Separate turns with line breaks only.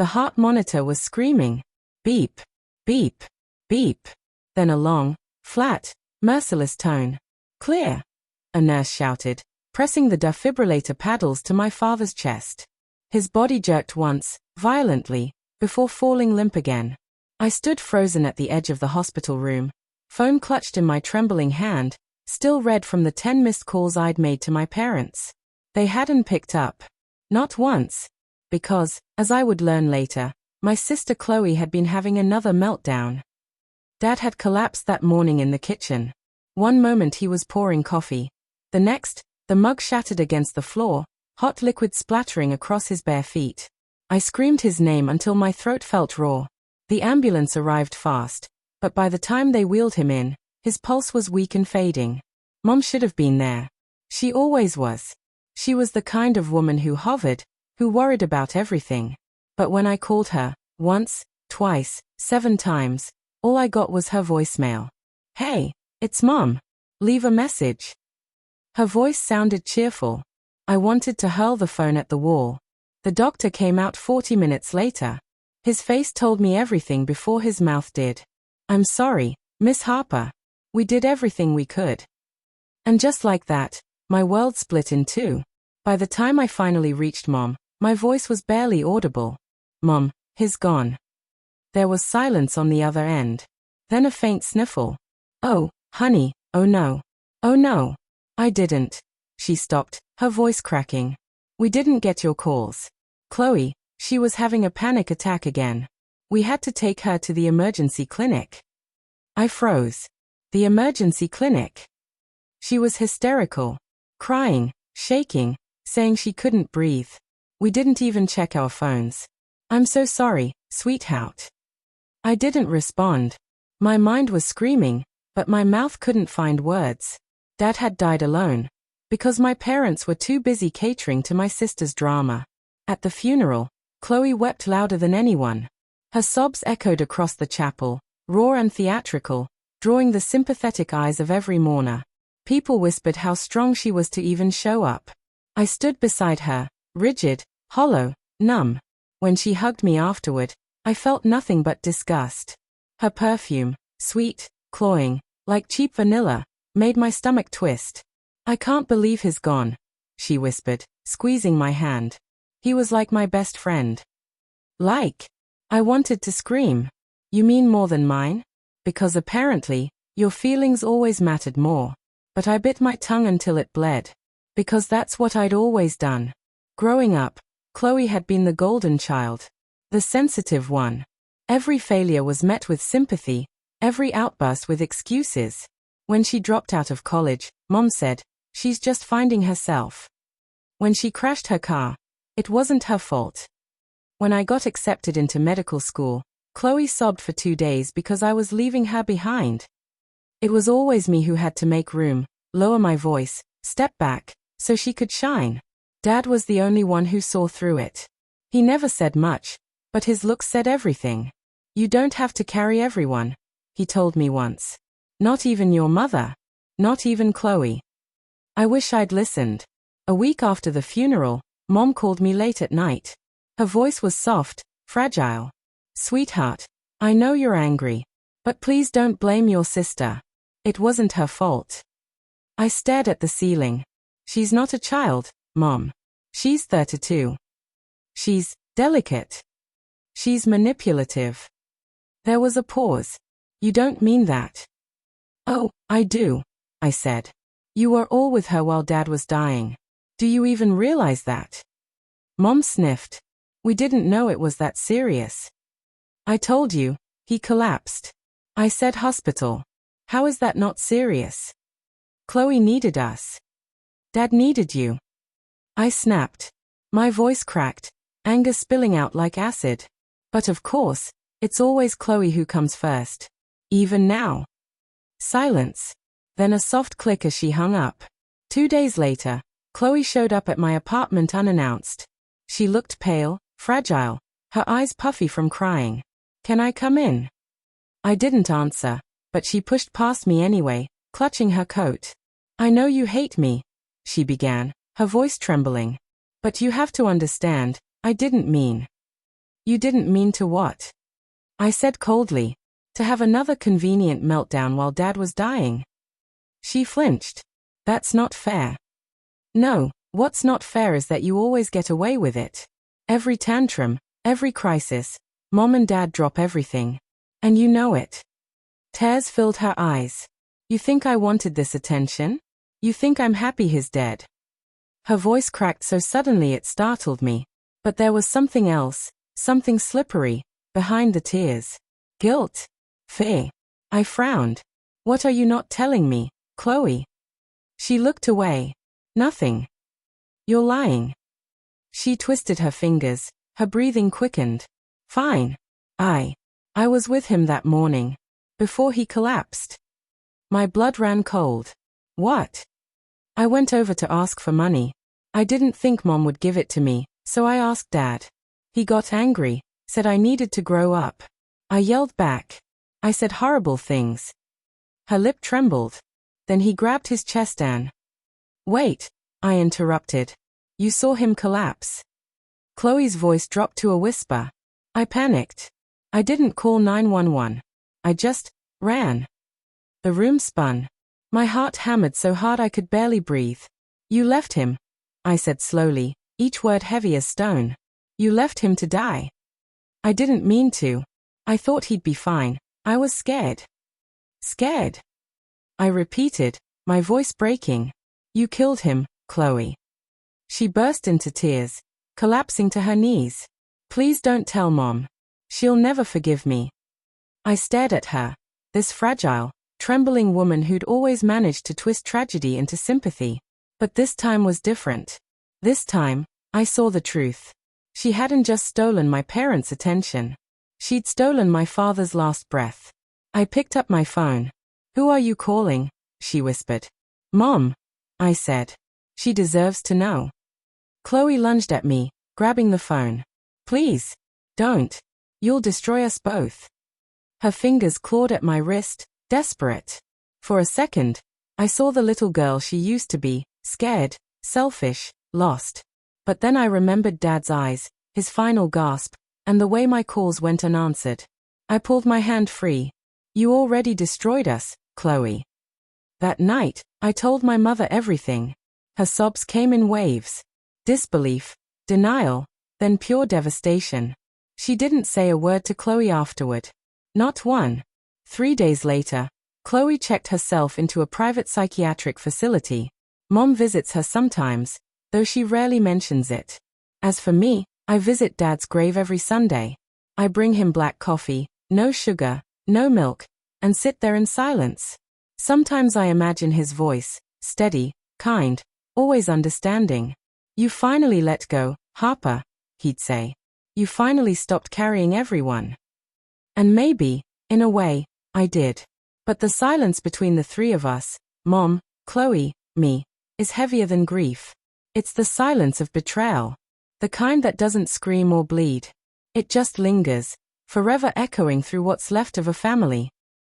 The heart monitor was screaming. Beep, beep, beep. Then a long, flat, merciless tone. Clear, a nurse shouted, pressing the defibrillator paddles to my father's chest. His body jerked once, violently, before falling limp again. I stood frozen at the edge of the hospital room, phone clutched in my trembling hand, still red from the 10 missed calls I'd made to my parents. They hadn't picked up. Not once. Because, as I would learn later, my sister Chloe had been having another meltdown. Dad had collapsed that morning in the kitchen. One moment he was pouring coffee. The next, the mug shattered against the floor, hot liquid splattering across his bare feet. I screamed his name until my throat felt raw. The ambulance arrived fast, but by the time they wheeled him in, his pulse was weak and fading. Mom should have been there. She always was. She was the kind of woman who hovered, who worried about everything. But when I called her, once, twice, 7 times, all I got was her voicemail. Hey, it's Mom. Leave a message. Her voice sounded cheerful. I wanted to hurl the phone at the wall. The doctor came out 40 minutes later. His face told me everything before his mouth did. I'm sorry, Miss Harper. We did everything we could. And just like that, my world split in two. By the time I finally reached Mom, my voice was barely audible. Mom, he's gone. There was silence on the other end. Then a faint sniffle. Oh, honey, oh no. Oh no. I didn't. She stopped, her voice cracking. We didn't get your calls. Chloe, she was having a panic attack again. We had to take her to the emergency clinic. I froze. The emergency clinic. She was hysterical. Crying, shaking, saying she couldn't breathe. We didn't even check our phones. I'm so sorry, sweetheart. I didn't respond. My mind was screaming, but my mouth couldn't find words. Dad had died alone, because my parents were too busy catering to my sister's drama. At the funeral, Chloe wept louder than anyone. Her sobs echoed across the chapel, raw and theatrical, drawing the sympathetic eyes of every mourner. People whispered how strong she was to even show up. I stood beside her, rigid, hollow, numb. When she hugged me afterward, I felt nothing but disgust. Her perfume, sweet, cloying, like cheap vanilla, made my stomach twist. I can't believe he's gone, she whispered, squeezing my hand. He was like my best friend. Like? I wanted to scream. You mean more than mine? Because apparently, your feelings always mattered more. But I bit my tongue until it bled. Because that's what I'd always done. Growing up, Chloe had been the golden child. The sensitive one. Every failure was met with sympathy, every outburst with excuses. When she dropped out of college, Mom said, she's just finding herself. When she crashed her car, it wasn't her fault. When I got accepted into medical school, Chloe sobbed for 2 days because I was leaving her behind. It was always me who had to make room, lower my voice, step back, so she could shine. Dad was the only one who saw through it. He never said much, but his looks said everything. You don't have to carry everyone, he told me once. Not even your mother. Not even Chloe. I wish I'd listened. A week after the funeral, Mom called me late at night. Her voice was soft, fragile. Sweetheart, I know you're angry, but please don't blame your sister. It wasn't her fault. I stared at the ceiling. She's not a child, Mom. She's 32. She's delicate. She's manipulative. There was a pause. You don't mean that. Oh, I do, I said. You were all with her while Dad was dying. Do you even realize that? Mom sniffed. We didn't know it was that serious. I told you, he collapsed. I said hospital. How is that not serious? Chloe needed us. Dad needed you. I snapped. My voice cracked, anger spilling out like acid. But of course, it's always Chloe who comes first. Even now. Silence. Then a soft click as she hung up. 2 days later, Chloe showed up at my apartment unannounced. She looked pale, fragile, her eyes puffy from crying. Can I come in? I didn't answer, but she pushed past me anyway, clutching her coat. I know you hate me, she began, her voice trembling. But you have to understand, I didn't mean. You didn't mean to what? I said coldly. To have another convenient meltdown while Dad was dying. She flinched. That's not fair. No, what's not fair is that you always get away with it. Every tantrum, every crisis, Mom and Dad drop everything. And you know it. Tears filled her eyes. You think I wanted this attention? You think I'm happy he's dead? Her voice cracked so suddenly it startled me. But there was something else, something slippery, behind the tears. Guilt. Fear. I frowned. What are you not telling me, Chloe? She looked away. Nothing. You're lying. She twisted her fingers, her breathing quickened. Fine. I was with him that morning. Before he collapsed. My blood ran cold. What? I went over to ask for money. I didn't think Mom would give it to me, so I asked Dad. He got angry, said I needed to grow up. I yelled back. I said horrible things. Her lip trembled. Then he grabbed his chest and... Wait, I interrupted. You saw him collapse. Chloe's voice dropped to a whisper. I panicked. I didn't call 911. I just ran. The room spun. My heart hammered so hard I could barely breathe. You left him, I said slowly, each word heavy as stone. You left him to die. I didn't mean to. I thought he'd be fine. I was scared. Scared? I repeated, my voice breaking. You killed him, Chloe. She burst into tears, collapsing to her knees. Please don't tell Mom. She'll never forgive me. I stared at her, this fragile, trembling woman who'd always managed to twist tragedy into sympathy. But this time was different. This time, I saw the truth. She hadn't just stolen my parents' attention. She'd stolen my father's last breath. I picked up my phone. Who are you calling? She whispered. Mom, I said. She deserves to know. Chloe lunged at me, grabbing the phone. Please, don't. You'll destroy us both. Her fingers clawed at my wrist, desperate. For a second, I saw the little girl she used to be, scared, selfish, lost. But then I remembered Dad's eyes, his final gasp, and the way my calls went unanswered. I pulled my hand free. You already destroyed us, Chloe. That night, I told my mother everything. Her sobs came in waves. Disbelief, denial, then pure devastation. She didn't say a word to Chloe afterward. Not one. 3 days later, Chloe checked herself into a private psychiatric facility. Mom visits her sometimes, though she rarely mentions it. As for me, I visit Dad's grave every Sunday. I bring him black coffee, no sugar, no milk, and sit there in silence. Sometimes I imagine his voice, steady, kind, always understanding. You finally let go, Harper, he'd say. You finally stopped carrying everyone. And maybe, in a way, I did. But the silence between the three of us, Mom, Chloe, me, is heavier than grief. It's the silence of betrayal. The kind that doesn't scream or bleed. It just lingers, forever echoing through what's left of a family.